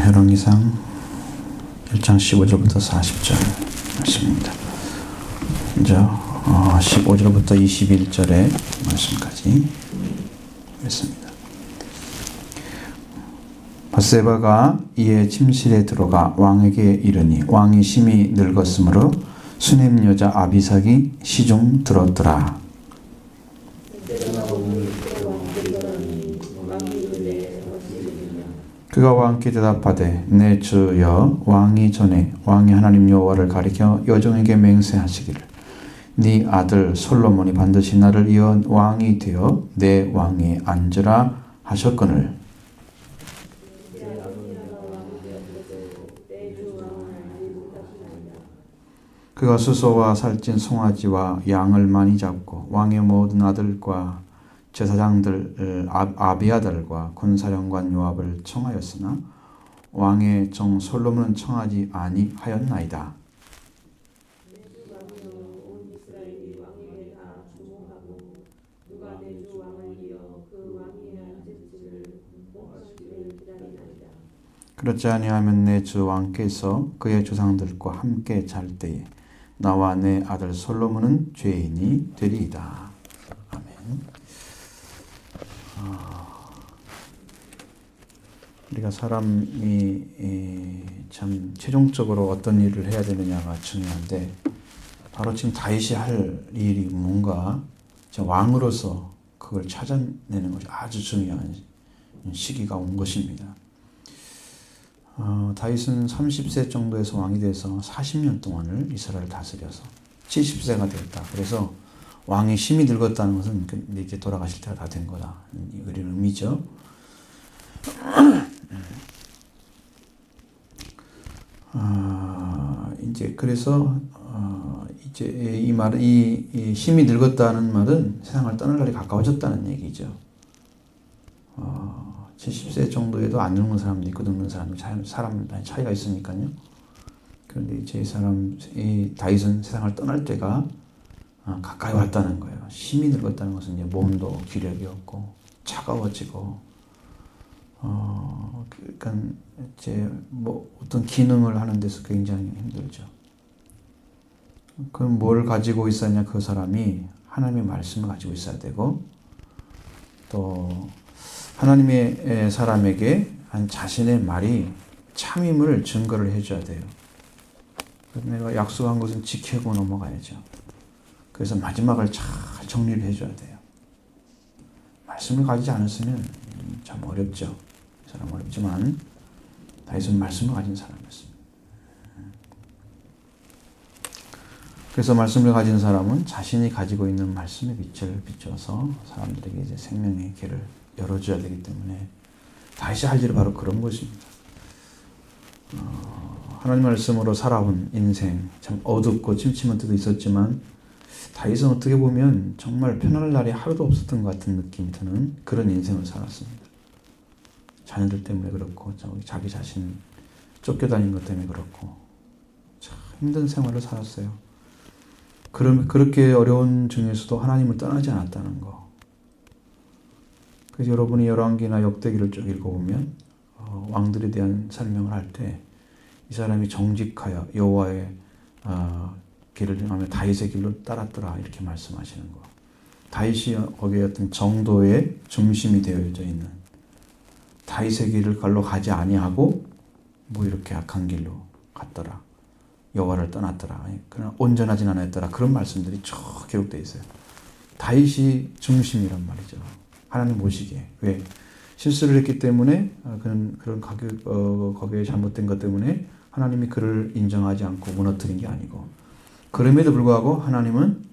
열왕기상 1장 15절부터 40절 말씀입니다. 먼저 15절부터 21절의 말씀까지 읽습니다. 밧세바가 이에 침실에 들어가 왕에게 이르니 왕이 심히 늙었으므로 수넴 여자 아비삭이 시중 들었더라. 그가 왕께 대답하되 내 주여 왕이 전에 왕이 하나님 여호와를 가리켜 여종에게 맹세하시기를 네 아들 솔로몬이 반드시 나를 이어 왕이 되어 내 왕위에 앉으라 하셨거늘 그가 수소와 살찐 송아지와 양을 많이 잡고 왕의 모든 아들과 제사장들 아비아달과 군사령관 요압을 청하였으나 왕의 종 솔로몬은 청하지 아니하였나이다. 그렇지 아니하면 내 주 왕께서 그의 조상들과 함께 잘 때에 나와 내 아들 솔로몬은 죄인이 되리이다. 아멘. 우리가 사람이 참 최종적으로 어떤 일을 해야 되느냐가 중요한데 바로 지금 다윗이 할 일이 뭔가 왕으로서 그걸 찾아내는 것이 아주 중요한 시기가 온 것입니다. 다윗은 30세 정도에서 왕이 돼서 40년 동안을 이스라엘을 다스려서 70세가 되었다. 그래서 왕이 심히 늙었다는 것은 이제 돌아가실 때가 다 된 거다. 이런 의미죠. 이제 그래서 이제 이 말은 이 심히 늙었다는 말은 세상을 떠날 날이 가까워졌다는 얘기죠. 70세 정도에도 안 늙는 사람도 있고 늙는 사람도 사람 차이가 있으니까요. 그런데 이제 이 다윗은 세상을 떠날 때가 가까이 왔다는 거예요. 심히 늙었다는 것은 이제 몸도 기력이 없고 차가워지고 그러니까 이제 뭐 어떤 기능을 하는 데서 굉장히 힘들죠. 그럼 뭘 가지고 있어야 그 사람이 하나님의 말씀을 가지고 있어야 되고 또 하나님의 사람에게 자신의 말이 참임을 증거를 해줘야 돼요. 내가 약속한 것은 지키고 넘어가야죠. 그래서 마지막을 잘 정리를 해줘야 돼요. 말씀을 가지지 않았으면 참 어렵죠. 이 사람 어렵지만 다윗은 말씀을 가진 사람이었습니다. 그래서 말씀을 가진 사람은 자신이 가지고 있는 말씀의 빛을 비춰서 사람들에게 이제 생명의 길을 열어줘야 되기 때문에 다윗이 할 일이 바로 그런 것입니다. 하나님 말씀으로 살아온 인생 참 어둡고 침침한 때도 있었지만 다윗은 어떻게 보면 정말 편안할 날이 하루도 없었던 것 같은 느낌이 드는 그런 인생을 살았습니다. 자녀들 때문에 그렇고 자기 자신 쫓겨다닌 것 때문에 그렇고 참 힘든 생활을 살았어요. 그렇게 어려운 중에서도 하나님을 떠나지 않았다는 거. 그래서 여러분이 열왕기나 역대기를 쭉 읽어보면 왕들에 대한 설명을 할 때 이 사람이 정직하여 여호와의 길을 행하며 다윗의 길로 따랐더라 이렇게 말씀하시는 거. 다윗이 거기에 어떤 정도의 중심이 되어져 있는 다윗의 길을 갈로 가지 아니하고 뭐 이렇게 악한 길로 갔더라. 여호와를 떠났더라. 그러나 온전하진 않았더라. 그런 말씀들이 쭉 기록되어 있어요. 다윗이 중심이란 말이죠. 하나님 보시기에. 왜? 실수를 했기 때문에 그런 거기에 잘못된 것 때문에 하나님이 그를 인정하지 않고 무너뜨린 게 아니고 그럼에도 불구하고 하나님은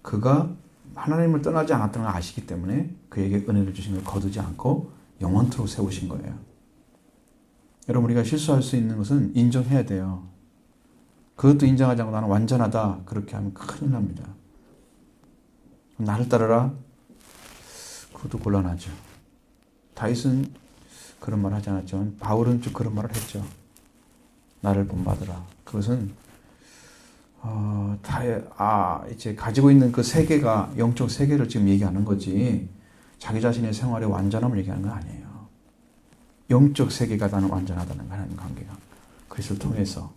그가 하나님을 떠나지 않았다는 걸 아시기 때문에 그에게 은혜를 주신 걸 거두지 않고 영원토록 세우신 거예요. 여러분 우리가 실수할 수 있는 것은 인정해야 돼요. 그것도 인정하지 않고 나는 완전하다 그렇게 하면 큰일 납니다. 나를 따르라? 그것도 곤란하죠. 다윗은 그런 말 하지 않았지만 바울은 좀 그런 말을 했죠. 나를 본받으라. 그것은 이제 가지고 있는 그 세계가 영적 세계를 지금 얘기하는 거지 자기 자신의 생활의 완전함을 얘기하는 건 아니에요. 영적 세계가 나는 완전하다는 하나님 관계가 그리스도를 통해서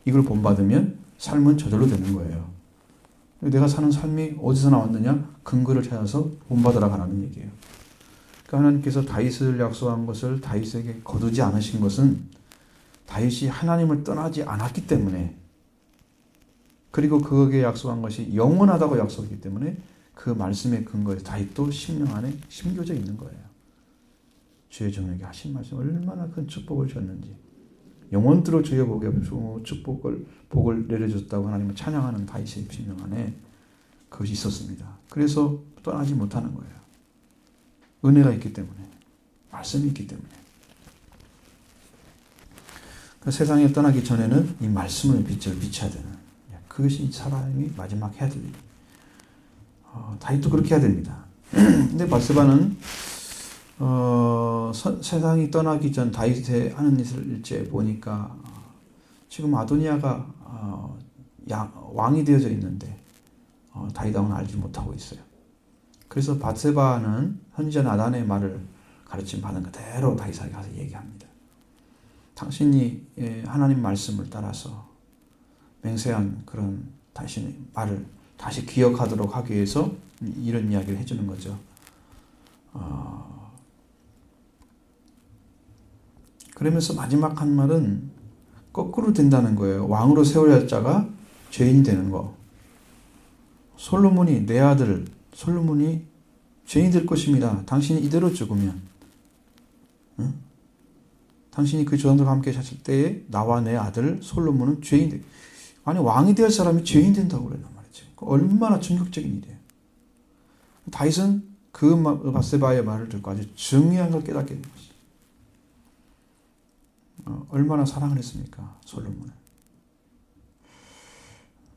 이걸 본받으면 삶은 저절로 되는 거예요. 내가 사는 삶이 어디서 나왔느냐? 근거를 찾아서 본받으라 하라는 얘기예요. 그러니까 하나님께서 다윗을 약속한 것을 다윗에게 거두지 않으신 것은 다윗이 하나님을 떠나지 않았기 때문에, 그리고 그에게 약속한 것이 영원하다고 약속했기 때문에 그 말씀의 근거에서 다윗도 심령 안에 심겨져 있는 거예요. 주의 종에게 하신 말씀 얼마나 큰 축복을 줬는지, 영원토록 주의 복에 복을 내려줬다고 하나님을 찬양하는 다윗의 심령 안에 그것이 있었습니다. 그래서 떠나지 못하는 거예요. 은혜가 있기 때문에, 말씀이 있기 때문에. 그 세상에 떠나기 전에는 이 말씀의 빛을 비춰야 되는, 그것이 사람이 마지막 해야 될 일. 다윗도 그렇게 해야 됩니다. 근데 바세바는 세상이 떠나기 전 다윗의 하는 일을 보니까 지금 아도니아가 왕이 되어져 있는데 다윗왕은 알지 못하고 있어요. 그래서 바세바는 선지자 나단의 말을 가르침 받은 그대로 다윗에게 가서 얘기합니다. 당신이 하나님 말씀을 따라서 맹세한 그런 당신의 말을 다시 기억하도록 하기 위해서 이런 이야기를 해주는 거죠. 그러면서 마지막 한 말은 거꾸로 된다는 거예요. 왕으로 세워야 할 자가 죄인이 되는 거. 솔로몬이, 내 아들 솔로몬이 죄인이 될 것입니다. 당신이 이대로 죽으면, 응? 당신이 그 조상들과 함께 사실 때에 나와 내 아들 솔로몬은 죄인이 돼. 아니, 왕이 될 사람이 죄인 된다고 그랬단 말이죠. 얼마나 충격적인 일이에요. 다윗은 그 바세바의 말을 듣고 아주 중요한 걸 깨닫게 된 것이죠. 얼마나 사랑을 했습니까, 솔로몬을.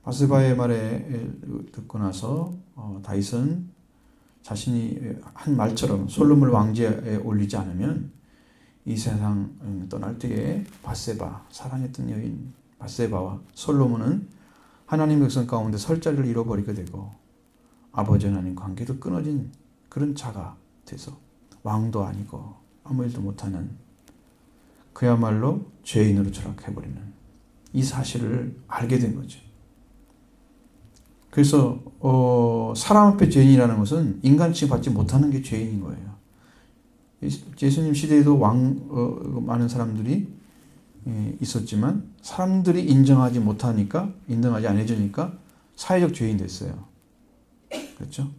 바세바의 말에 듣고 나서 다윗은 자신이 한 말처럼 솔로몬을 왕제에 올리지 않으면 이 세상 떠날 때에 바세바, 사랑했던 여인 바세바와 솔로몬은 하나님 백성 가운데 설 자리를 잃어버리게 되고 아버지 하나님 관계도 끊어진 그런 자가 돼서 왕도 아니고 아무 일도 못하는, 그야말로 죄인으로 추락해버리는 이 사실을 알게 된 거죠. 그래서 사람 앞에 죄인이라는 것은 인간 취급받지 못하는 게 죄인인 거예요. 예수님 시대에도 많은 사람들이 있었지만 사람들이 인정하지 못하니까, 인정하지 안 해주니까 사회적 죄인 됐어요. 그렇죠?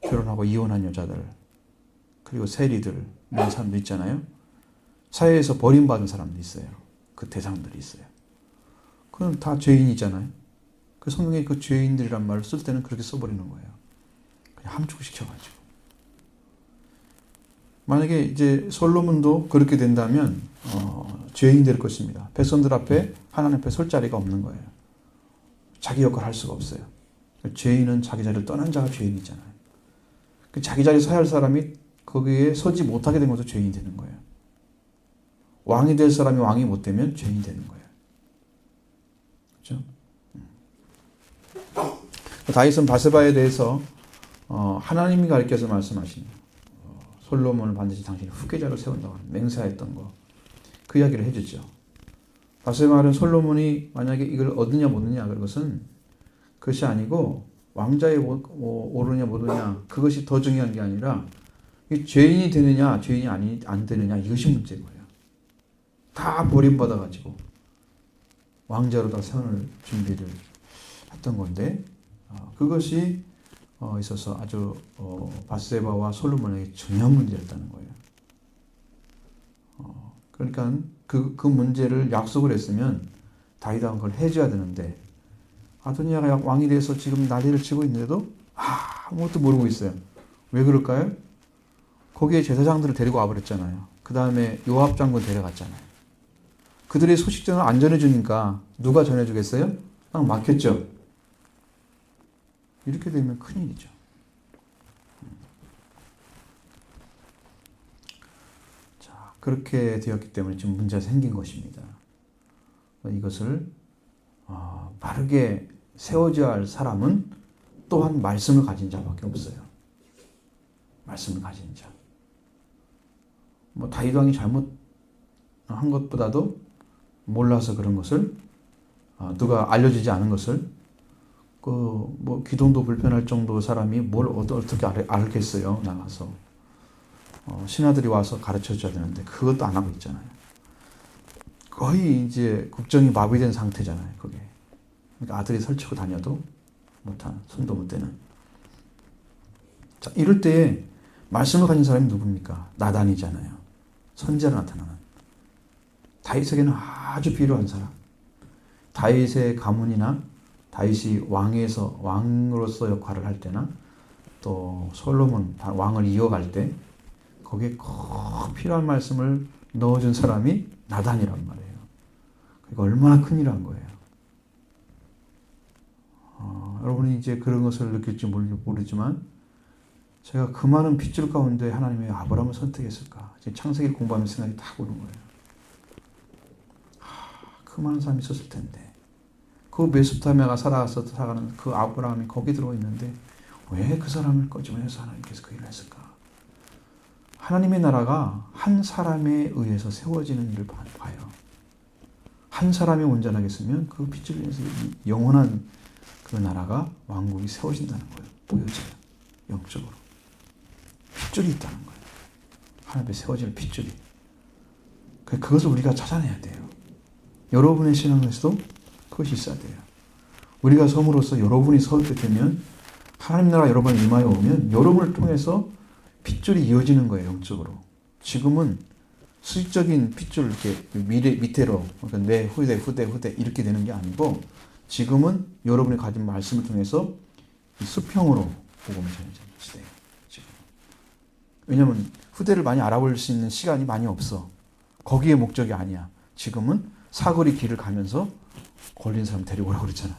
결혼하고 이혼한 여자들, 그리고 세리들, 이런 사람도 있잖아요. 사회에서 버림받은 사람도 있어요. 그 대상들이 있어요. 그건 다 죄인이잖아요. 그 성경에 그 죄인들이란 말을 쓸 때는 그렇게 써버리는 거예요. 그냥 함축시켜가지고. 만약에 이제 솔로몬도 그렇게 된다면 죄인이 될 것입니다. 백성들 앞에, 하나님 앞에 설 자리가 없는 거예요. 자기 역할을 할 수가 없어요. 죄인은 자기 자리를 떠난 자가 죄인이잖아요. 자기 자리에 서야 할 사람이 거기에 서지 못하게 된 것도 죄인이 되는 거예요. 왕이 될 사람이 왕이 못 되면 죄인이 되는 거예요. 그렇죠? 다윗은 바세바에 대해서 하나님이 가르쳐서 말씀하신 솔로몬을 반드시 당신이 후계자로 세운다고 맹세했던 거, 그 이야기를 해주죠. 바세바는 솔로몬이 만약에 이걸 얻느냐 못 얻느냐 그것은 그것이 아니고 왕자에 오르냐 못 오르냐 그것이 더 중요한 게 아니라 죄인이 되느냐 죄인이 안 되느냐 이것이 문제인 거예요. 다 버림받아가지고 왕자로 다 세워놓을 준비를 했던 건데 그것이 있어서 아주 바세바와 솔로몬에게 중요한 문제였다는 거예요. 그러니까 그 문제를 약속을 했으면 다윗은 그걸 해줘야 되는데 아도니아가 왕이 돼서 지금 난리를 치고 있는데도 아무것도 모르고 있어요. 왜 그럴까요? 거기에 제사장들을 데리고 와버렸잖아요. 그 다음에 요압 장군 데려갔잖아요. 그들의 소식전을 안 전해주니까 누가 전해주겠어요? 딱 막혔죠. 이렇게 되면 큰일이죠. 자, 그렇게 되었기 때문에 지금 문제가 생긴 것입니다. 이것을 바르게 세워져야 할 사람은 또한 말씀을 가진 자밖에 없어요. 말씀을 가진 자. 다윗 왕이 잘못 한 것보다도 몰라서 그런 것을 누가 알려주지 않은 것을 뭐 기동도 불편할 정도 사람이 뭘 어떻게 알겠어요. 나가서 신하들이 와서 가르쳐 줘야 되는데 그것도 안 하고 있잖아요. 거의 이제 국정이 마비된 상태잖아요. 그게. 그러니까 아들이 설치고 다녀도 못한, 손도 못 대는. 자, 이럴 때에 말씀을 가진 사람이 누굽니까? 나단이잖아요. 선지자로 나타나는. 다윗에게는 아주 필요한 사람. 다윗의 가문이나 다윗이 왕으로서 역할을 할 때나 또 솔로몬 왕을 이어갈 때 거기에 꼭 필요한 말씀을 넣어준 사람이 나단이란 말이에요. 그러니까 얼마나 큰일한 거예요. 여러분이 이제 그런 것을 느낄지 모르지만 제가 그 많은 핏줄 가운데 하나님이 아브라함을 선택했을까? 창세기를 공부하면서 생각이 딱 오는 거예요. 그 많은 사람이 있었을 텐데 그 메소포타미아가 살아가는 그 아브라함이 거기 들어있는데 왜 그 사람을 꺼집어내서 하나님께서 그 일을 했을까? 하나님의 나라가 한 사람에 의해서 세워지는 일을 봐요. 한 사람이 온전하겠으면 그 핏줄을 인해서 영원한 그 나라가 왕국이 세워진다는 거예요. 보여져요. 영적으로. 핏줄이 있다는 거예요. 하나님의 세워질 핏줄이. 그것을 우리가 찾아내야 돼요. 여러분의 신앙에서도 그것이 있어야 돼요. 우리가 섬으로서 여러분이 서게 되면 하나님 나라 여러분이 임하여 오면 여러분을 통해서 핏줄이 이어지는 거예요. 영적으로. 지금은 수직적인 핏줄 이렇게 밑으로 그러니까 내 후대 이렇게 되는 게 아니고 지금은 여러분이 가진 말씀을 통해서 수평으로 복음을 전해지는 시대예요. 지금. 왜냐하면 후대를 많이 알아볼 수 있는 시간이 많이 없어. 거기에 목적이 아니야. 지금은 사거리 길을 가면서 걸린 사람 데리고 오라고 그랬잖아.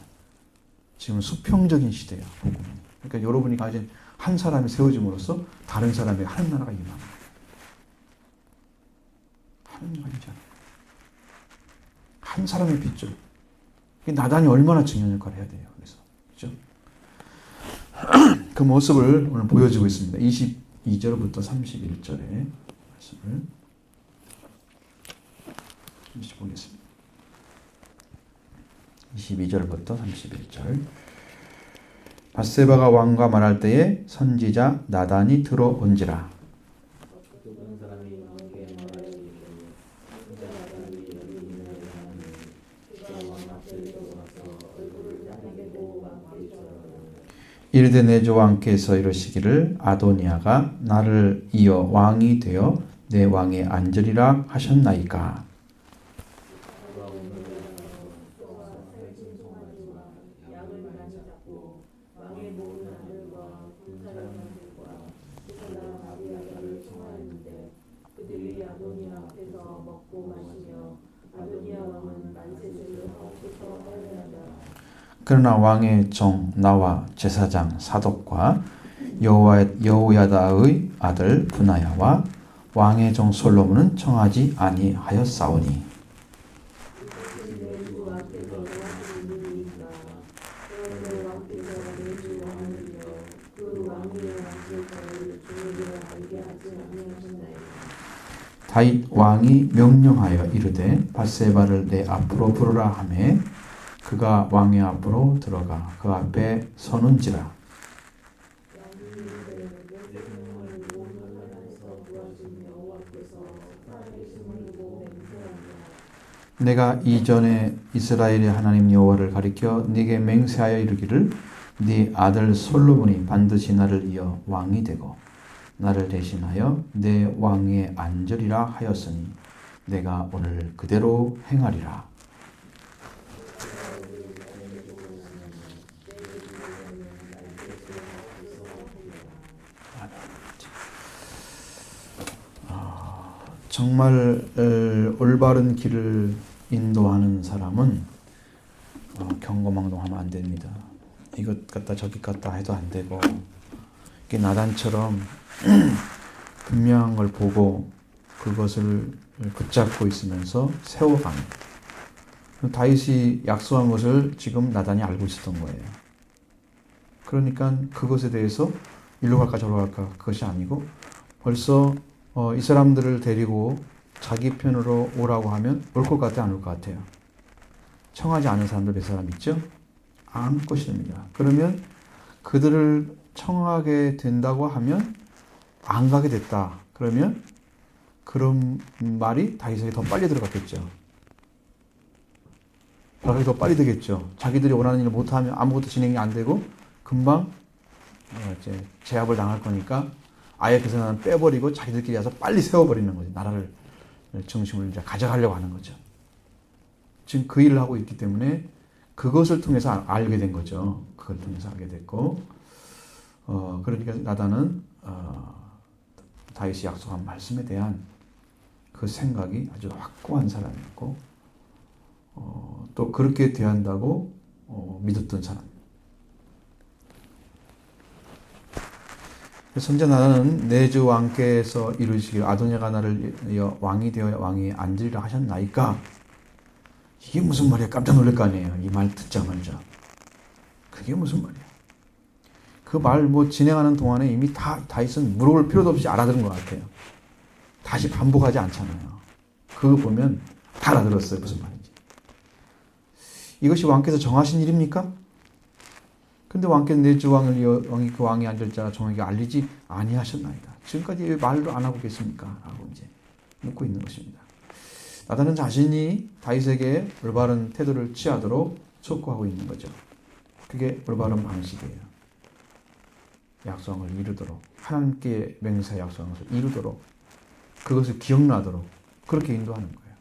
지금은 수평적인 시대야. 복음은. 그러니까 여러분이 가진 한 사람이 세워짐으로써 다른 사람의 하나님 나라가 임하는 거예요. 하나님 나라잖아. 한 사람의 핏줄. 나단이 얼마나 중요한 역할을 해야 돼요. 그래서 그렇죠? 그 모습을 오늘 보여주고 있습니다. 22절부터 31절의 말씀을 잠시 보겠습니다. 22절부터 31절. 밧세바가 왕과 말할 때에 선지자 나단이 들어온지라. 이르되 내 주 왕께서 이르시기를 아도니아가 나를 이어 왕이 되어 내 왕에 앉으리라 하셨나이까. 그러나 왕의 종 나와 제사장 사독과 여호야다의 아들 분하야와 왕의 종 솔로몬은 청하지 아니하였사오니. 다윗 왕이 명령하여 이르되 밧세바를 내 앞으로 부르라 하매 그가 왕의 앞으로 들어가 그 앞에 서는지라. 내가 이전에 이스라엘의 하나님 여호와를 가리켜 네게 맹세하여 이르기를 네 아들 솔로몬이 반드시 나를 이어 왕이 되고 나를 대신하여 내 왕위에 앉으리라 하였으니 내가 오늘 그대로 행하리라. 정말 올바른 길을 인도하는 사람은 경거망동하면 안 됩니다. 이것 같다 저것 같다 해도 안 되고 이게 나단처럼 분명한 걸 보고 그것을 붙잡고 있으면서 세워가는. 다윗이 약속한 것을 지금 나단이 알고 있었던 거예요. 그러니까 그것에 대해서 일로 갈까 저로 갈까 그것이 아니고 벌써 이 사람들을 데리고 자기 편으로 오라고 하면 올 것 같아요? 안 올 것 같아요? 청하지 않은 사람들 몇 사람 있죠? 안 올 것입니다. 그러면 그들을 청하게 된다고 하면 안 가게 됐다. 그러면 그런 말이 다윗에게 더 빨리 들어갔겠죠. 발각이 더 빨리 되겠죠. 자기들이 원하는 일을 못하면 아무것도 진행이 안 되고 금방 이제 제압을 당할 거니까 아예 그 생각은 빼버리고 자기들끼리 와서 빨리 세워버리는 거죠. 나라를 중심을 이제 가져가려고 하는 거죠. 지금 그 일을 하고 있기 때문에 그것을 통해서 알게 된 거죠. 그걸 통해서 알게 됐고, 그러니까 나단은 다윗이 약속한 말씀에 대한 그 생각이 아주 확고한 사람이었고, 또 그렇게 대한다고 믿었던 사람. 선자 나단은 내 주 왕께서 이루시길 아도니아가 나를 왕이 되어 왕위에 앉으리라 하셨나이까. 이게 무슨 말이야? 깜짝 놀랄 거 아니에요. 이 말 듣자마자. 그게 무슨 말이야? 그 말 진행하는 동안에 이미 다윗은 물어볼 필요도 없이 알아들은 것 같아요. 다시 반복하지 않잖아요. 그거 보면 다 알아들었어요. 무슨 말인지. 이것이 왕께서 정하신 일입니까? 근데 왕께서 내 주 왕을 그 왕이 앉을 자가 정에게 알리지 아니하셨나이다. 지금까지 왜 말도 안 하고 계십니까? 라고 이제 묻고 있는 것입니다. 나단은 자신이 다윗에게 올바른 태도를 취하도록 촉구하고 있는 거죠. 그게 올바른 방식이에요. 약속을 이루도록, 하나님께 맹세 약속을 이루도록, 그것을 기억나도록 그렇게 인도하는 거예요.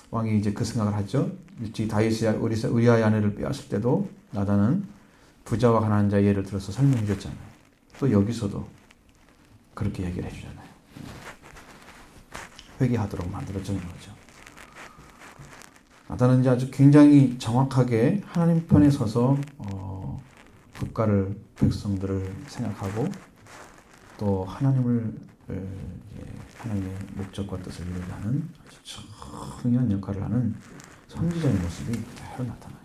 왕이 이제 그 생각을 하죠. 일찍 다윗이 우리아의 아내를 빼앗을 때도 나단은 부자와 가난한 자의 예를 들어서 설명해 줬잖아요. 또 여기서도 그렇게 얘기를 해주잖아요. 회개하도록 만들어주는 거죠. 나단은 이제 아주 굉장히 정확하게 하나님 편에 서서 국가를, 백성들을 생각하고 또 하나님의 목적과 뜻을 이루게 하는 아주 중요한 역할을 하는 선지자의 모습이 그대로 나타나요.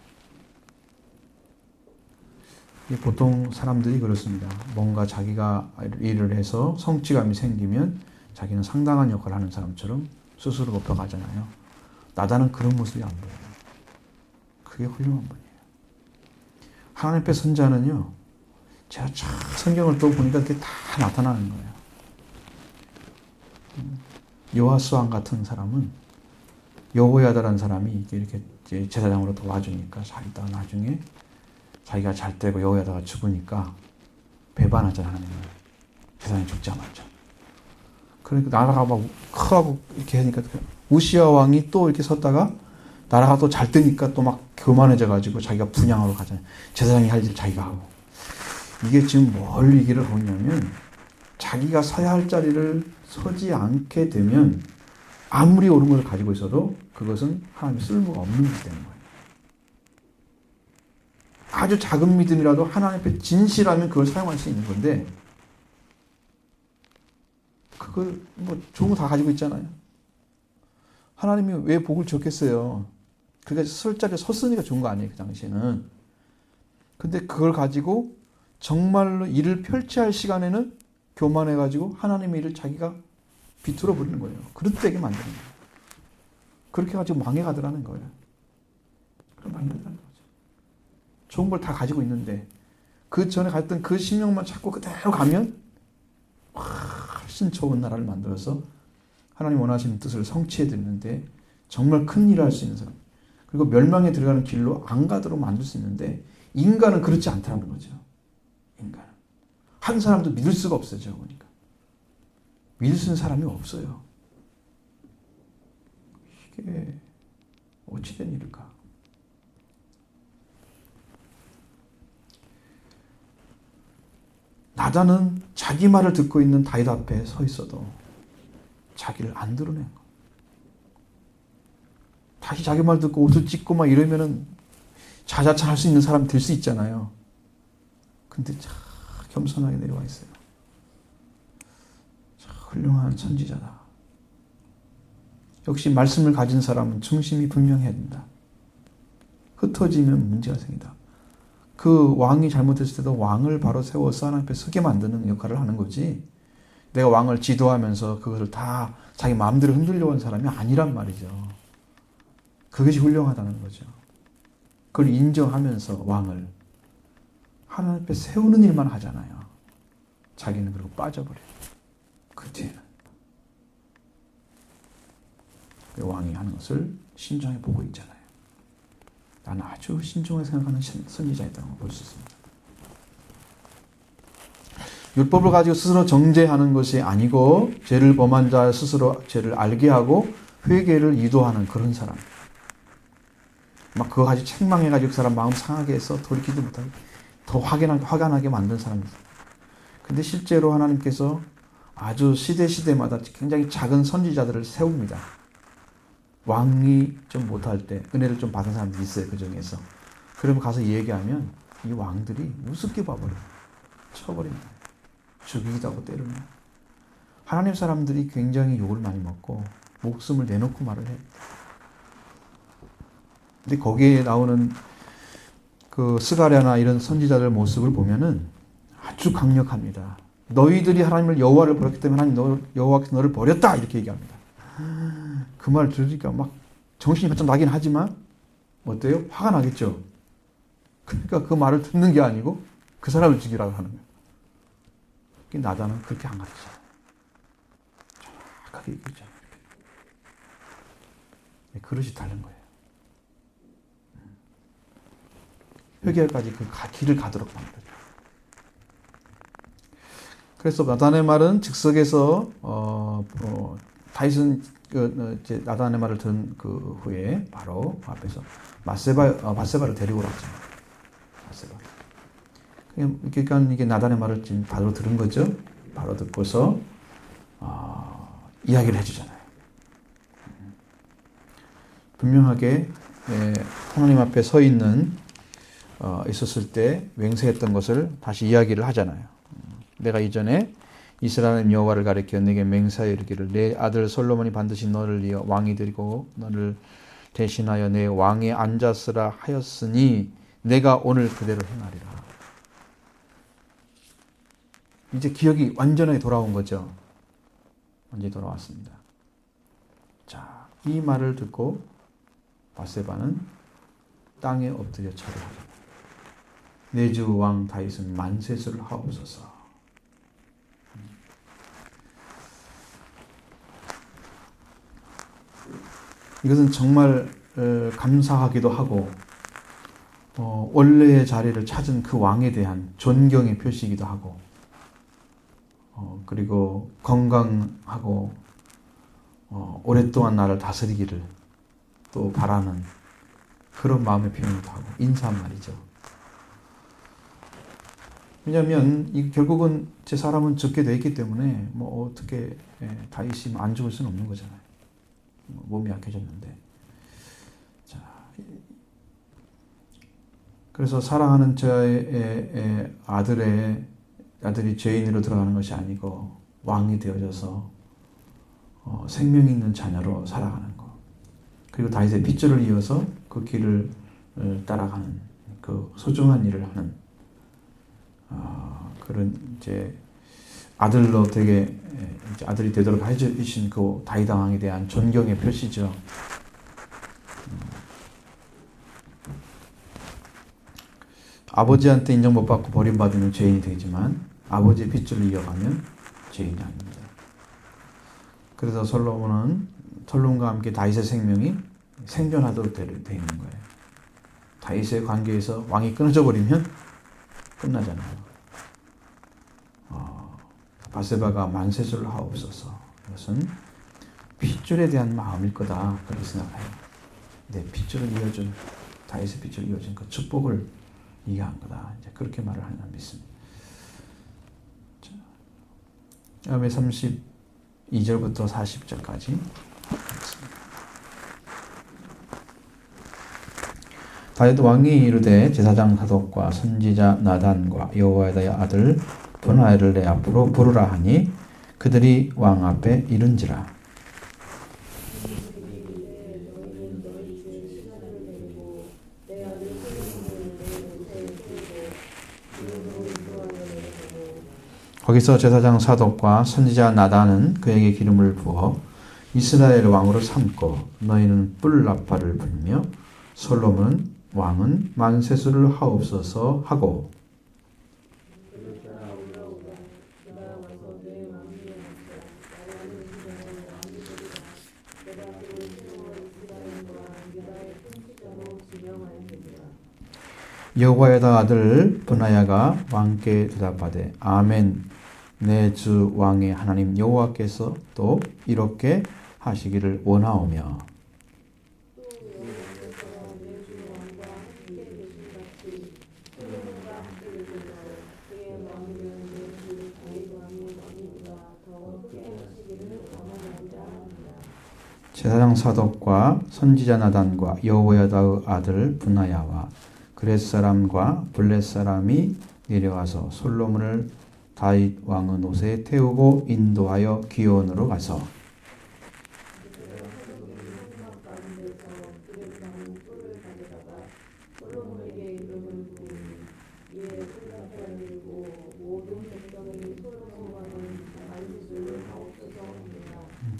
보통 사람들이 그렇습니다. 뭔가 자기가 일을 해서 성취감이 생기면 자기는 상당한 역할을 하는 사람처럼 스스로 높여가잖아요. 나단은 그런 모습이 안 보여요. 그게 훌륭한 분이에요. 하나님 앞에 선자는요, 제가 성경을 또 보니까 그게 다 나타나는 거예요. 요아스 왕 같은 사람은 여호야다라는 사람이 이렇게 제사장으로 도와주니까 살다가 나중에 자기가 잘 되고 여호야다가 죽으니까 배반하잖아, 하나님을. 제사장이 죽자마자. 그러니까 나라가 막 크고 이렇게 하니까 우시야 왕이 또 이렇게 섰다가 나라가 또 잘 되니까 또 막 교만해져 가지고 자기가 분향하러 가잖아요. 제사장이 할 일 자기가 하고. 이게 지금 뭘 얘기를 하냐면 자기가 서야 할 자리를 서지 않게 되면 아무리 옳은 것을 가지고 있어도 그것은 하나님의 쓸모가 없는 것이 되는 거예요. 아주 작은 믿음이라도 하나님 앞에 진실하면 그걸 사용할 수 있는 건데 그걸 좋은 거 다 가지고 있잖아요. 하나님이 왜 복을 줬겠어요? 그러니까 설 자리에 섰으니까 좋은 거 아니에요, 그 당시에는. 근데 그걸 가지고 정말로 일을 펼쳐야 할 시간에는 교만해가지고 하나님의 일을 자기가 비틀어 버리는 거예요. 그릇되게 만드는 거예요. 그렇게 가지고 망해가더라는 거예요. 그럼 망해가더라는 거죠. 좋은 걸 다 가지고 있는데 그 전에 갔던 그 심령만 찾고 그대로 가면 훨씬 좋은 나라를 만들어서 하나님 원하시는 뜻을 성취해 드리는데 정말 큰 일을 할 수 있는 사람, 그리고 멸망에 들어가는 길로 안 가도록 만들 수 있는데 인간은 그렇지 않다는 거죠. 인간은 한 사람도 믿을 수가 없어요. 제가 보니까 믿을 수 있는 사람이 없어요. 이게 어찌된 일일까? 나단은 자기 말을 듣고 있는 다윗 앞에 서 있어도 자기를 안 드러낸 거. 다시 자기 말 듣고 옷을 찢고 막 이러면은 자자차 할 수 있는 사람이 될 수 있잖아요. 근데 참 겸손하게 내려와 있어요. 참 훌륭한 선지자다. 역시 말씀을 가진 사람은 중심이 분명해야 된다. 흩어지면 문제가 생긴다. 그 왕이 잘못했을 때도 왕을 바로 세워서 하나님 앞에 서게 만드는 역할을 하는 거지. 내가 왕을 지도하면서 그것을 다 자기 마음대로 흔들려고 한 사람이 아니란 말이죠. 그것이 훌륭하다는 거죠. 그걸 인정하면서 왕을 하나님 앞에 세우는 일만 하잖아요. 자기는 그리고 빠져버려요. 그 뒤에는. 왕이 하는 것을 신중하게 보고 있잖아요. 나는 아주 신중하게 생각하는 선지자였다고 볼 수 있습니다. 율법을 가지고 스스로 정죄하는 것이 아니고 죄를 범한 자 스스로 죄를 알게 하고 회개를 유도하는 그런 사람. 막 그거 가지고 책망해가지고 그 사람 마음 상하게 해서 돌이키지 못하게 더 화가 나게 만든 사람입니다. 근데 실제로 하나님께서 아주 시대마다 굉장히 작은 선지자들을 세웁니다. 왕이 좀 못할 때 은혜를 좀 받은 사람들이 있어요. 그 중에서. 그러면 가서 얘기하면 이 왕들이 우습게 봐버려요. 쳐버립니다. 죽이기도 하고 때리면. 하나님 사람들이 굉장히 욕을 많이 먹고 목숨을 내놓고 말을 해요. 근데 거기에 나오는 그 스가랴나 이런 선지자들 모습을 보면은 아주 강력합니다. 너희들이 하나님을 여호와를 버렸기 때문에 하나님 여호와께서 너를 버렸다 이렇게 얘기합니다. 그 말을 들으니까 막 정신이 바짝 나긴 하지만 어때요? 화가 나겠죠. 그러니까 그 말을 듣는 게 아니고 그 사람을 죽이라고 하는 거예요. 나단은 그렇게 안 가르치잖아요. 정확하게 얘기했잖아요. 그릇이 다른 거예요. 회개까지 그 길을 가도록 만들어요. 그래서 나단의 말은 즉석에서 다윗은 나단의 말을 들은 그 후에 바로 앞에서 바세바를 데리고 왔죠. 바세바를. 그러니까 이게 나단의 말을 지금 바로 들은 거죠. 바로 듣고서 이야기를 해주잖아요. 분명하게 하나님 앞에 서 있었을 때 맹세했던 것을 다시 이야기를 하잖아요. 내가 이전에 이스라엘 여호와를 가리켜 내게 맹세하여 이르기를 내 아들 솔로몬이 반드시 너를 이어 왕이 되고 너를 대신하여 내 왕에 앉았으라 하였으니 내가 오늘 그대로 행하리라. 이제 기억이 완전하게 돌아온 거죠. 완전히 돌아왔습니다. 자, 이 말을 듣고 바세바는 땅에 엎드려 절을 하죠. 내 주 왕 다윗은 만세수를 하옵소서. 이것은 정말 감사하기도 하고 원래의 자리를 찾은 그 왕에 대한 존경의 표시이기도 하고 그리고 건강하고 오랫동안 나를 다스리기를 또 바라는 그런 마음의 표현이기도 하고 인사한 말이죠. 왜냐하면 이 결국은 제 사람은 죽게 돼 있기 때문에 뭐 어떻게 다윗이 안 죽을 수는 없는 거잖아요. 몸이 약해졌는데. 자, 그래서 사랑하는 저의 아들이 죄인으로 들어가는 것이 아니고 왕이 되어져서 생명 있는 자녀로 살아가는 것. 그리고 다윗의 핏줄을 이어서 그 길을 따라가는 그 소중한 일을 하는 그런 이제 아들로 되게 이제 아들이 되도록 해주신 그 다윗 왕에 대한 존경의 표시죠. 아버지한테 인정 못 받고 버림받으면 죄인이 되지만 아버지의 핏줄을 이어가면 죄인이 아닙니다. 그래서 솔로몬과 함께 다윗의 생명이 생존하도록 되어 있는 거예요. 다윗의 관계에서 왕이 끊어져 버리면 끝나잖아요. 바세바가 만세수를 하옵소서. 이것은 핏줄에 대한 마음일 거다. 그렇게 생각해요. 내 핏줄을 이어준 다윗의 핏줄을 이어준 그 축복을 이해한 거다. 이제 그렇게 말을 하는 믿습니다. 다음에 32절부터 40절까지 다윗 왕이 이르되 제사장 사독과 선지자 나단과 여호와의 아들 브나야를 내 앞으로 부르라 하니 그들이 왕 앞에 이른지라. 거기서 제사장 사독과 선지자 나단은 그에게 기름을 부어 이스라엘 왕으로 삼고 너희는 뿔 나팔을 불며 솔로몬 왕은 만세수를 하옵소서 하고 여호와의 아들 브나야가 왕께 대답하되 아멘 내 주 왕의 하나님 여호와께서 또 이렇게 하시기를 원하오며 제사장 사독과 선지자 나단과 여호야다의 아들 브나야와 그렛 사람과 블렛 사람이 내려와서 솔로몬을 다윗 왕의 노새에 태우고 인도하여 기온으로 가서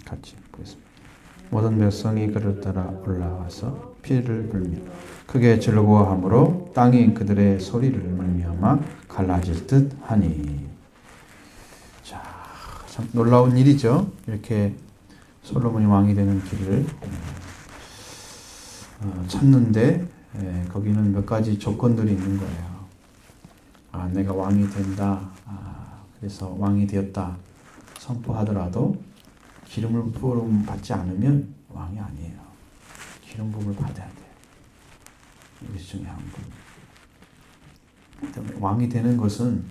같이 보겠습니다. 모든 백성이 그를 따라 올라가서 피를 불며 크게 즐거워함으로 땅이 그들의 소리를 말미암아 갈라질 듯 하니. 자, 참 놀라운 일이죠. 이렇게 솔로몬이 왕이 되는 길을 찾는데 거기는 몇 가지 조건들이 있는 거예요. 아, 내가 왕이 된다. 그래서 왕이 되었다 선포하더라도 기름을 부음 받지 않으면 왕이 아니에요. 기름 부음을 받아야 돼요. 이것이 중요한 부분. 왕이 되는 것은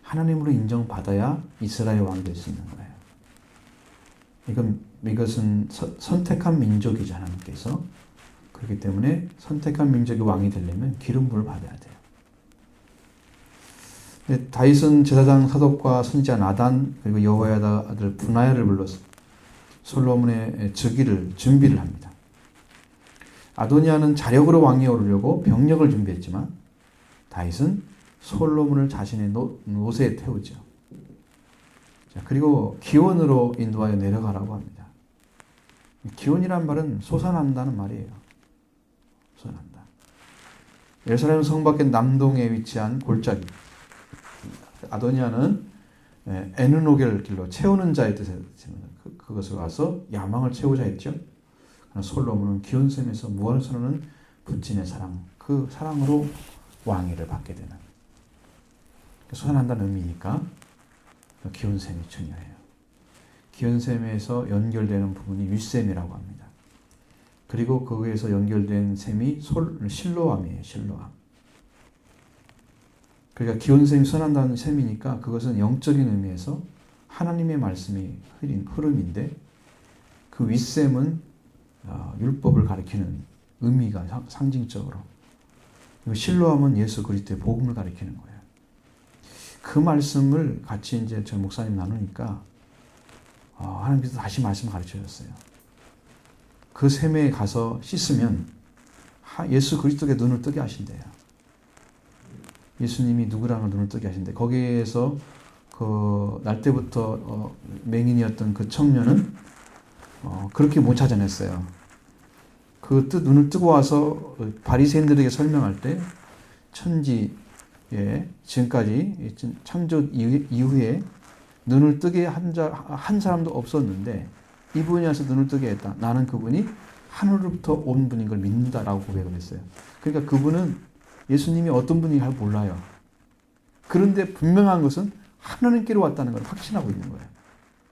하나님으로 인정받아야 이스라엘 왕이 될 수 있는 거예요. 이것은 선택한 민족이죠, 하나님께서. 그렇기 때문에 선택한 민족이 왕이 되려면 기름 부음을 받아야 돼요. 근데 다윗은 제사장 사독과 선지자 나단 그리고 여호야의 아들 브나야를 불러서 솔로몬의 즉위를 준비를 합니다. 아도니아는 자력으로 왕위에 오르려고 병력을 준비했지만 다윗은 솔로몬을 자신의 노새에 태우죠. 자, 그리고 기온으로 인도하여 내려가라고 합니다. 기온이란 말은 솟아난다는 말이에요. 솟아난다. 예루살렘 성 밖의 남동에 위치한 골짜기. 아도니아는 에누노겔 길로 채우는 자의 뜻에 그것을 와서 야망을 채우자 했죠. 솔로몬은 기온샘에서 무한선언은 부친의 사랑, 그 사랑으로 왕위를 받게 되는 솟아난다는 의미니까 기온샘이 중요해요. 기온샘에서 연결되는 부분이 윗샘이라고 합니다. 그리고 거기에서 연결된 샘이 실로암이에요. 실로암. 그러니까 기온샘이 솟아난다는 샘이니까 그것은 영적인 의미에서 하나님의 말씀이 흐린 흐름인데 그 윗샘은 율법을 가리키는 의미가 상징적으로 실로암은 예수 그리스도의 복음을 가리키는 거예요. 그 말씀을 같이 이제 저 목사님 나누니까 하나님께서 다시 말씀을 가르쳐 줬어요. 그 샘에 가서 씻으면 예수 그리스도의 눈을 뜨게 하신대요. 예수님이 누구라는 눈을 뜨게 하신대. 거기에서 그 날 때부터 맹인이었던 그 청년은 그렇게 못 찾아냈어요. 그 눈을 뜨고 와서 바리새인들에게 설명할 때 천지에 지금까지 창조 이후에 눈을 뜨게 한 사람도 없었는데 이분이 와서 눈을 뜨게 했다. 나는 그분이 하늘로부터 온 분인 걸 믿는다라고 고백을 했어요. 그러니까 그분은 예수님이 어떤 분인지 잘 몰라요. 그런데 분명한 것은 하나님께로 왔다는 걸 확신하고 있는 거예요.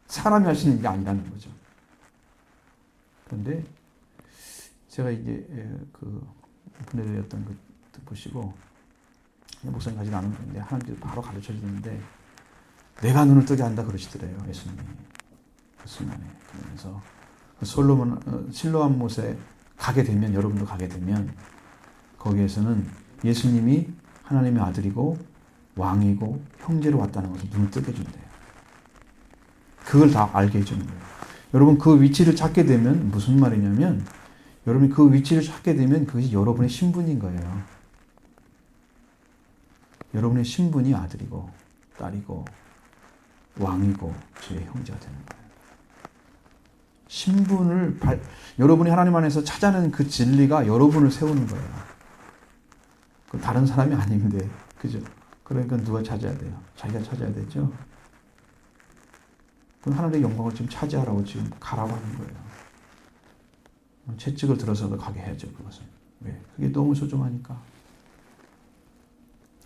사람이 할 수 있는 게 아니라는 거죠. 그런데 제가 이제 그 보내드렸던 그 보시고 목사님 가지 않았는데 하나님께서 바로 가르쳐 주는데 내가 눈을 뜨게 한다 그러시더래요. 예수님이 그 순간에. 그러면서 솔로몬 실로암 못에 가게 되면 여러분도 가게 되면 거기에서는 예수님이 하나님의 아들이고 왕이고 형제로 왔다는 것을 눈을 뜨게 해준대요. 그걸 다 알게 해주는 거예요. 여러분 그 위치를 찾게 되면 무슨 말이냐면 여러분이 그 위치를 찾게 되면 그것이 여러분의 신분인 거예요. 여러분의 신분이 아들이고 딸이고 왕이고 주의 형제가 되는 거예요. 신분을 여러분이 하나님 안에서 찾아낸 그 진리가 여러분을 세우는 거예요. 그 다른 사람이 아닌데, 그죠? 그러니까 누가 찾아야 돼요? 자기가 찾아야 되죠. 그럼 하나님의 영광을 지금 차지하라고 지금 가라고 하는 거예요. 채찍을 들어서도 가게 해야죠, 그것은. 왜? 그게 너무 소중하니까.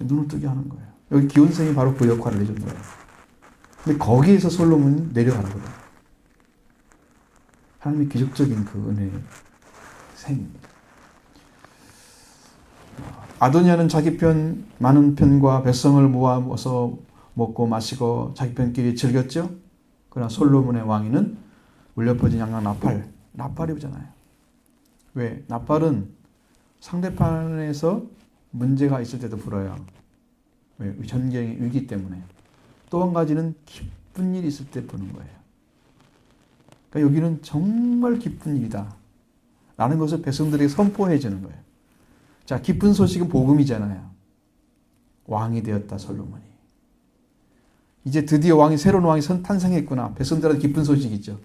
눈을 뜨게 하는 거예요. 여기 기온생이 바로 그 역할을 해준 거예요. 근데 거기에서 솔로몬이 내려가라거든요. 하나님의 기적적인 그 은혜의 생입니다. 아도니아는 자기 편 많은 편과 백성을 모아서 먹고 마시고 자기 편끼리 즐겼죠. 그러나 솔로몬의 왕위는 울려 퍼진 양락 나팔이잖아요. 왜? 나팔은 상대편에서 문제가 있을 때도 불어요. 왜? 전쟁의 위기 때문에. 또 한 가지는 기쁜 일이 있을 때 부는 거예요. 그러니까 여기는 정말 기쁜 일이다 라는 것을 백성들에게 선포해 주는 거예요. 자, 기쁜 소식은 복음이잖아요. 왕이 되었다, 솔로몬이. 이제 드디어 새로운 왕이 탄생했구나. 백성들한테 기쁜 소식이죠.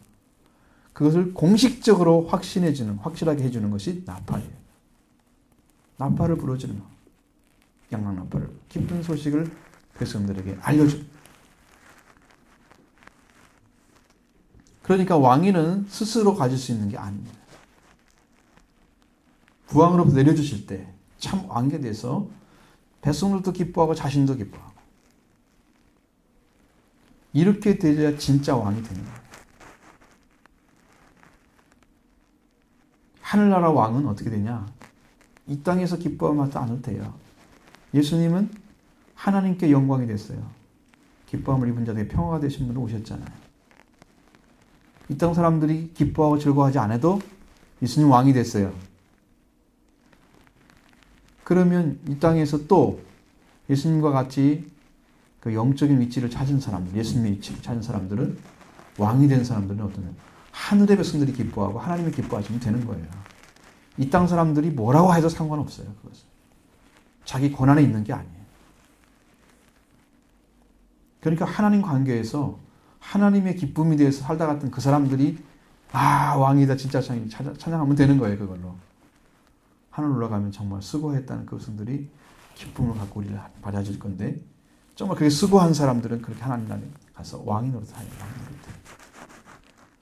그것을 공식적으로 확실하게 해주는 것이 나팔이에요. 나팔을 불어주는 거. 양락 나팔을. 기쁜 소식을 백성들에게 알려줍니다. 그러니까 왕위는 스스로 가질 수 있는 게 아닙니다. 부왕으로부터 내려주실 때 참 왕에 대해서 백성들도 기뻐하고 자신도 기뻐하고 이렇게 되어야 진짜 왕이 되는 거예요. 하늘나라 왕은 어떻게 되냐? 이 땅에서 기뻐하지 않을 때요. 예수님은 하나님께 영광이 됐어요. 기뻐함을 입은 자들에게 평화가 되신 분으로 오셨잖아요. 이 땅 사람들이 기뻐하고 즐거워하지 않아도 예수님 왕이 됐어요. 그러면 이 땅에서 또 예수님과 같이 그 영적인 위치를 찾은 사람들, 예수님의 위치를 찾은 사람들은 왕이 된 사람들은 어떠냐? 하늘의 백성들이 기뻐하고 하나님이 기뻐하시면 되는 거예요. 이 땅 사람들이 뭐라고 해도 상관없어요. 그것은. 자기 권한에 있는 게 아니에요. 그러니까 하나님 관계에서 하나님의 기쁨이 되어서 살다 갔던 그 사람들이 왕이다 진짜 찬양하면 되는 거예요. 그걸로. 하늘 올라가면 정말 수고했다는 그 백성들이 기쁨을 갖고 우리를 받아줄 건데 정말 그렇게 수고한 사람들은 그렇게 하나님 나라에 가서 왕이 노릇하는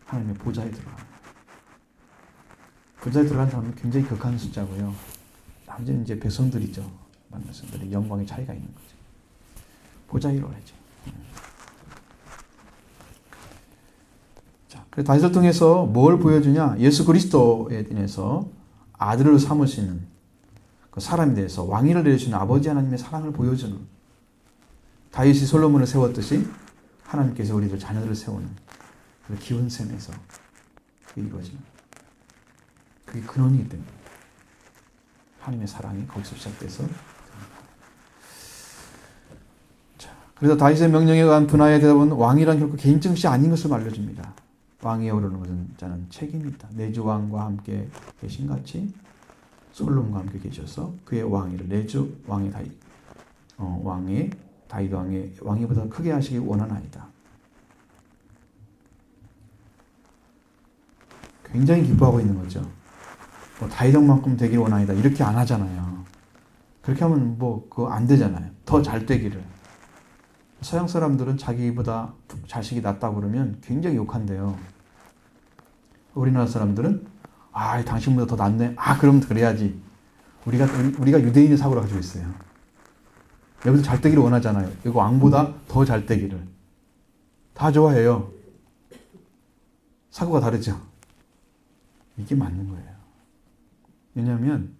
하나님의 보좌에 들어가는 보좌에 들어간 사람은 굉장히 극한 숫자고요. 나머지는 이제 백성들이죠. 백성들이 영광의 차이가 있는 거죠. 보좌에 이루어야죠. 자, 그래서 다윗을 통해서 뭘 보여주냐? 예수 그리스도에 인해서 아들을 삼으시는 그 사람에 대해서 왕위를 내리시는 아버지 하나님의 사랑을 보여주는 다윗이 솔로몬을 세웠듯이 하나님께서 우리들 자녀들을 세우는 그 기원샘에서 그게 이루어지는 그게 근원이기 때문에 하나님의 사랑이 거기서 시작돼서 자, 그래서 다윗의 명령에 의한 분하의 대답은 왕이란 결코 개인적 것이 아닌 것을 알려줍니다. 왕위에 오르는 것은 자는 책임이 있다. 내주 왕과 함께 계신 같이 솔로몬과 함께 계셔서 그의 왕위를 내주 왕의 다윗 왕의 왕위보다 크게 하시기 원하나이다. 굉장히 기뻐하고 있는 거죠. 다윗 왕만큼 되기를 원하이다. 이렇게 안 하잖아요. 그렇게 하면 그거 안 되잖아요. 더 잘 되기를. 서양 사람들은 자기보다 자식이 낫다고 그러면 굉장히 욕한대요. 우리나라 사람들은 당신보다 더 낫네. 그럼 그래야지. 우리가 유대인의 사고를 가지고 있어요. 여기서 잘 되기를 원하잖아요. 이거 왕보다 더 잘 되기를. 다 좋아해요. 사고가 다르죠. 이게 맞는 거예요. 왜냐하면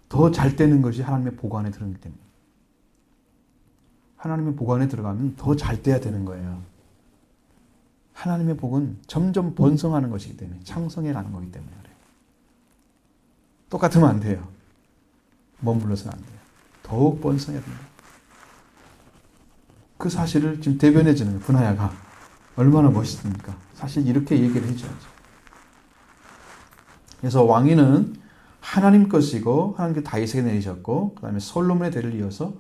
더 잘 되는 것이 하나님의 보고 안에 들어가기 때문에. 하나님의 보고 안에 들어가면 더 잘 돼야 되는 거예요. 하나님의 복은 점점 번성하는 것이기 때문에 창성해 가는 거기 때문에 그래요. 똑같으면 안 돼요. 머물러서는 안 돼요. 더욱 번성해야 됩니다. 그 사실을 지금 대변해 주는 거예요. 분하야가 얼마나 멋있습니까? 사실 이렇게 얘기를 해줘야죠. 그래서 왕위는 하나님 것이고 하나님께 다윗에게 내리셨고 그 다음에 솔로몬의 대를 이어서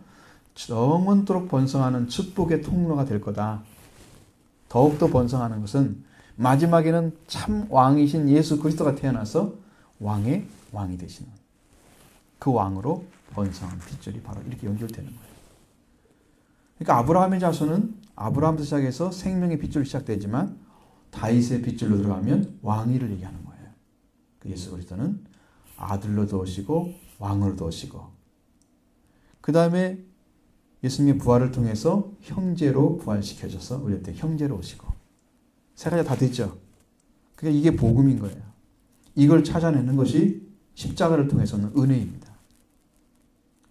영원토록 번성하는 축복의 통로가 될 거다. 더욱더 번성하는 것은 마지막에는 참 왕이신 예수 그리스도가 태어나서 왕의 왕이 되시는 그 왕으로 번성한 핏줄이 바로 이렇게 연결되는 거예요. 그러니까 아브라함의 자손은 아브라함부터 시작해서 생명의 핏줄로 시작되지만 다윗의 핏줄로 들어가면 왕위를 얘기하는 거예요. 그 예수 그리스도는 아들로도 오시고 왕으로도 오시고 그 다음에 예수님의 부활을 통해서 형제로 부활시켜줘서 우리한테 형제로 오시고 세 가지가 다 됐죠. 그러니까 이게 복음인 거예요. 이걸 찾아내는 것이 십자가를 통해서는 은혜입니다.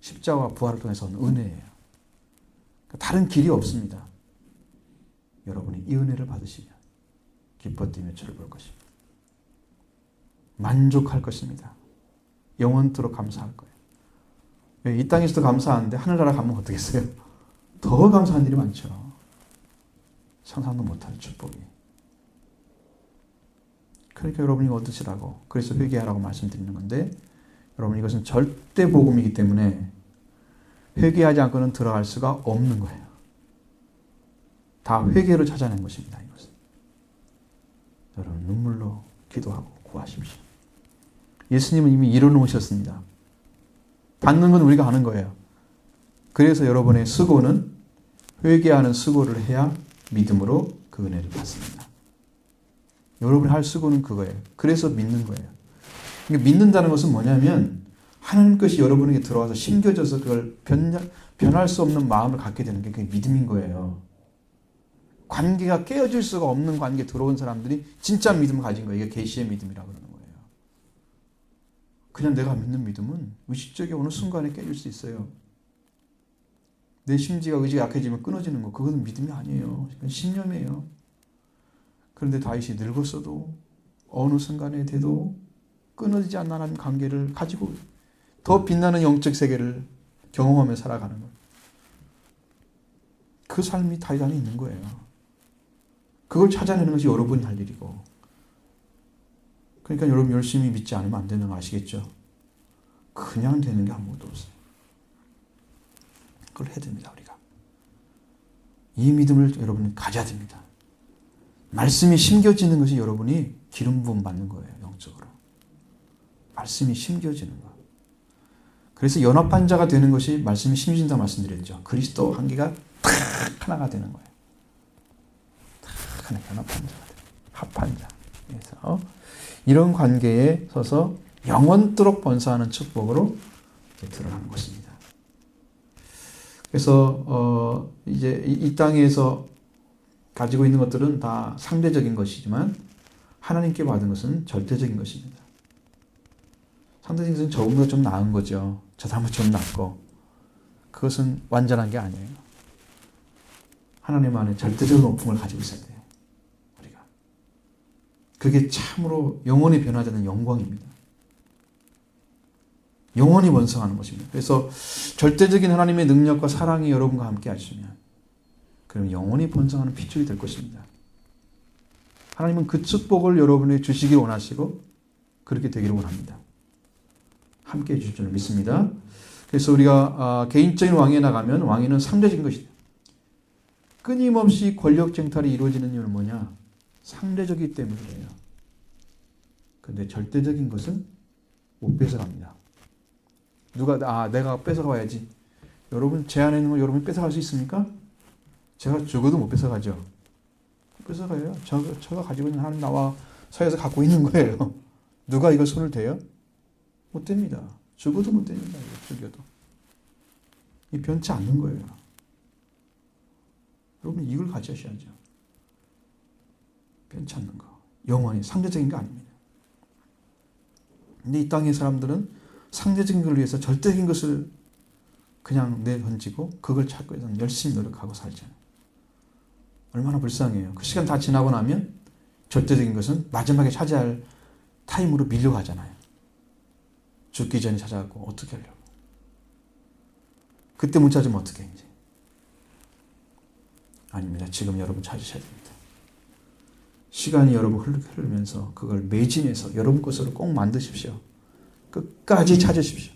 십자가와 부활을 통해서는 은혜예요. 그러니까 다른 길이 없습니다. 여러분이 이 은혜를 받으시면 기뻐 뛰며 주를 볼 것입니다. 만족할 것입니다. 영원토록 감사할 거예요. 이 땅에서도 감사하는데 하늘나라 가면 어떻겠어요? 더 감사한 일이 많죠. 상상도 못할 축복이. 그러니까 여러분이 얻으시라고 그래서 회개하라고 말씀드리는 건데 여러분 이것은 절대 복음이기 때문에 회개하지 않고는 들어갈 수가 없는 거예요. 다 회개로 찾아낸 것입니다. 이것은. 여러분 눈물로 기도하고 구하십시오. 예수님은 이미 이뤄놓으셨습니다. 받는 건 우리가 하는 거예요. 그래서 여러분의 수고는 회개하는 수고를 해야 믿음으로 그 은혜를 받습니다. 여러분이 할 수고는 그거예요. 그래서 믿는 거예요. 그러니까 믿는다는 것은 뭐냐면 하나님 것이 여러분에게 들어와서 심겨져서 그걸 변할 수 없는 마음을 갖게 되는 게 그게 믿음인 거예요. 관계가 깨어질 수가 없는 관계에 들어온 사람들이 진짜 믿음을 가진 거예요. 이게 계시의 믿음이라고 그러는 거예요. 그냥 내가 믿는 믿음은 의식적이 어느 순간에 깨질 수 있어요. 내 심지가 의지가 약해지면 끊어지는 거. 그것은 믿음이 아니에요. 그건 신념이에요. 그런데 다윗이 늙었어도 어느 순간에 돼도 끊어지지 않는 하나님 관계를 가지고 더 빛나는 영적 세계를 경험하며 살아가는 거예요. 그 삶이 다윗 안에 있는 거예요. 그걸 찾아내는 것이 여러분이 할 일이고 그러니까 여러분 열심히 믿지 않으면 안 되는 거 아시겠죠? 그냥 되는 게 아무것도 없어요. 그걸 해야 됩니다. 우리가. 이 믿음을 여러분이 가져야 됩니다. 말씀이 심겨지는 것이 여러분이 기름 부음 받는 거예요. 영적으로. 말씀이 심겨지는 거. 그래서 연합한 자가 되는 것이 말씀이 심겨진다 말씀드렸죠. 그리스도 한계가 탁 하나가 되는 거예요. 탁 하나 연합한 자가 돼요. 합한 자. 그래서 이런 관계에 서서 영원토록 번성하는 축복으로 드러나는 것입니다. 그래서 이제 이 땅에서 가지고 있는 것들은 다 상대적인 것이지만 하나님께 받은 것은 절대적인 것입니다. 상대적인 것은 저보다 좀 나은 거죠. 저 사람은 좀 낫고 그것은 완전한 게 아니에요. 하나님 안에 절대적인 높음을 가지고 있어야 돼요. 우리가. 그게 참으로 영원히 변하지 않는 영광입니다. 영원히 번성하는 것입니다. 그래서 절대적인 하나님의 능력과 사랑이 여러분과 함께 하시면 그럼 영원히 번성하는 핏줄이 될 것입니다. 하나님은 그 축복을 여러분에게 주시길 원하시고 그렇게 되기를 원합니다. 함께 해주실 줄 믿습니다. 그래서 우리가 개인적인 왕위에 나가면 왕위는 상대적인 것이다. 끊임없이 권력 쟁탈이 이루어지는 이유는 뭐냐? 상대적이기 때문이에요. 그런데 절대적인 것은 못 뺏어갑니다. 내가 뺏어가야지. 여러분 제 안에 있는 걸 여러분이 뺏어갈 수 있습니까? 제가 죽어도 못 뺏어가죠. 못 뺏어가요. 제가 가지고 있는 하나님 나와 사이에서 갖고 있는 거예요. 누가 이걸 손을 대요? 못 됩니다. 죽어도 못 됩니다. 죽여도. 이 변치 않는 거예요. 여러분 이걸 가지셔야죠. 변치 않는 거. 영원히 상대적인 거 아닙니다. 근데 이 땅의 사람들은 상대적인 걸 위해서 절대적인 것을 그냥 내던지고 그걸 찾고 해서 열심히 노력하고 살잖아요. 얼마나 불쌍해요. 그 시간 다 지나고 나면 절대적인 것은 마지막에 차지할 타임으로 밀려가잖아요. 죽기 전에 찾아가고 어떻게 하려고. 그때 못 찾으면 어떻게 해, 이제. 아닙니다. 지금 여러분 찾으셔야 됩니다. 시간이 여러분 흐르면서 그걸 매진해서 여러분 것으로 꼭 만드십시오. 끝까지 찾으십시오.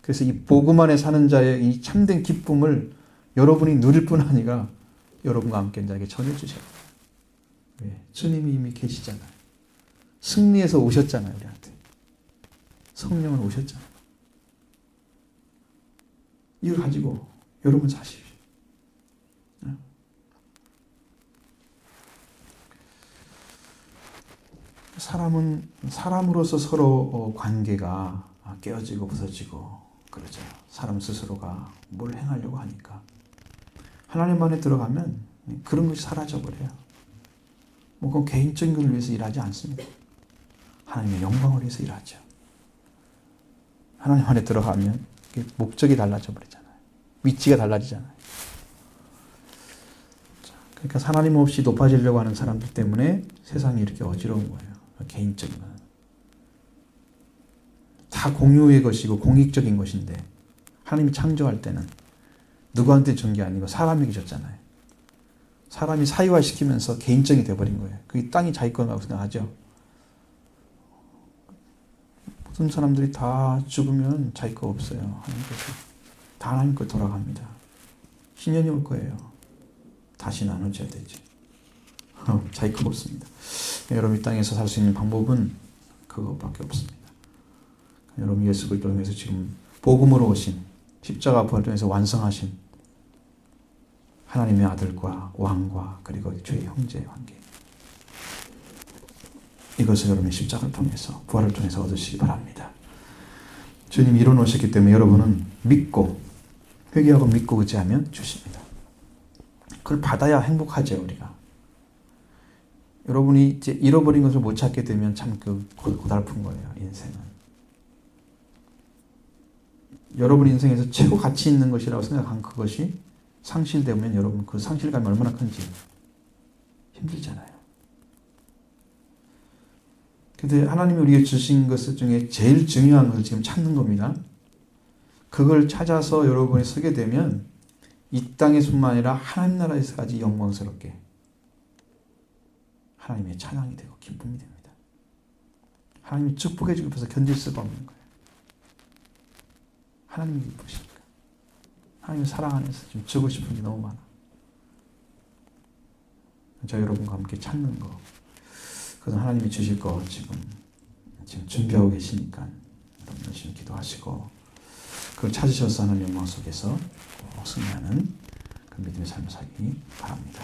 그래서 이 복음 안에 사는 자의 이 참된 기쁨을 여러분이 누릴 뿐 아니라 여러분과 함께 자에게 전해 주셔야 돼요. 왜? 주님이 이미 계시잖아요. 승리해서 오셨잖아요, 우리한테. 성령은 오셨잖아요. 이걸 가지고 여러분 사십시오. 사람은 사람으로서 서로 관계가 깨어지고 부서지고 그러죠. 사람 스스로가 뭘 행하려고 하니까. 하나님 안에 들어가면 그런 것이 사라져버려요. 뭐 그건 개인적인 걸 위해서 일하지 않습니다. 하나님의 영광을 위해서 일하죠. 하나님 안에 들어가면 목적이 달라져 버리잖아요. 위치가 달라지잖아요. 그러니까 하나님 없이 높아지려고 하는 사람들 때문에 세상이 이렇게 어지러운 거예요. 개인적인 건. 다 공유의 것이고 공익적인 것인데 하나님이 창조할 때는 누구한테 준 게 아니고 사람에게 줬잖아요. 사람이 사유화시키면서 개인적이 돼버린 거예요. 그게 땅이 자기 거라고 생각하죠. 모든 사람들이 다 죽으면 자기 거 없어요. 하나님 것이. 다 하나님 거 돌아갑니다. 신년이 올 거예요. 다시 나눠줘야 되지. 자기 거 없습니다. 여러분 이 땅에서 살 수 있는 방법은 그것밖에 없습니다. 여러분 예수 그리스도를 통해서 지금 복음으로 오신 십자가 부활을 통해서 완성하신 하나님의 아들과 왕과 그리고 죄의 형제의 관계, 이것을 여러분의 십자가를 통해서 부활을 통해서 얻으시기 바랍니다. 주님이 이뤄 놓으셨기 때문에 여러분은 믿고 회개하고 믿고 의지하면 주십니다. 그걸 받아야 행복하죠. 우리가 여러분이 이제 잃어버린 것을 못 찾게 되면 참 고달픈 거예요. 인생은 여러분 인생에서 최고 가치 있는 것이라고 생각한 그것이 상실되면 여러분 그 상실감이 얼마나 큰지 힘들잖아요. 근데 하나님이 우리에게 주신 것 중에 제일 중요한 것을 지금 찾는 겁니다. 그걸 찾아서 여러분이 서게 되면 이 땅에뿐만 아니라 하나님 나라에서까지 영광스럽게 하나님의 찬양이 되고 기쁨이 됩니다. 하나님이 축복해 주고 싶어서 견딜 수가 없는 거예요. 하나님이 기쁘시니까. 하나님의 사랑 안에서 지금 주고 싶은 게 너무 많아. 저 여러분과 함께 찾는 거, 그건 하나님이 주실 거 지금 준비하고 계시니까 여러분 열심히 기도하시고 그걸 찾으셔서 하나님 영광 속에서 승리하는 그 믿음의 삶을 살기 바랍니다.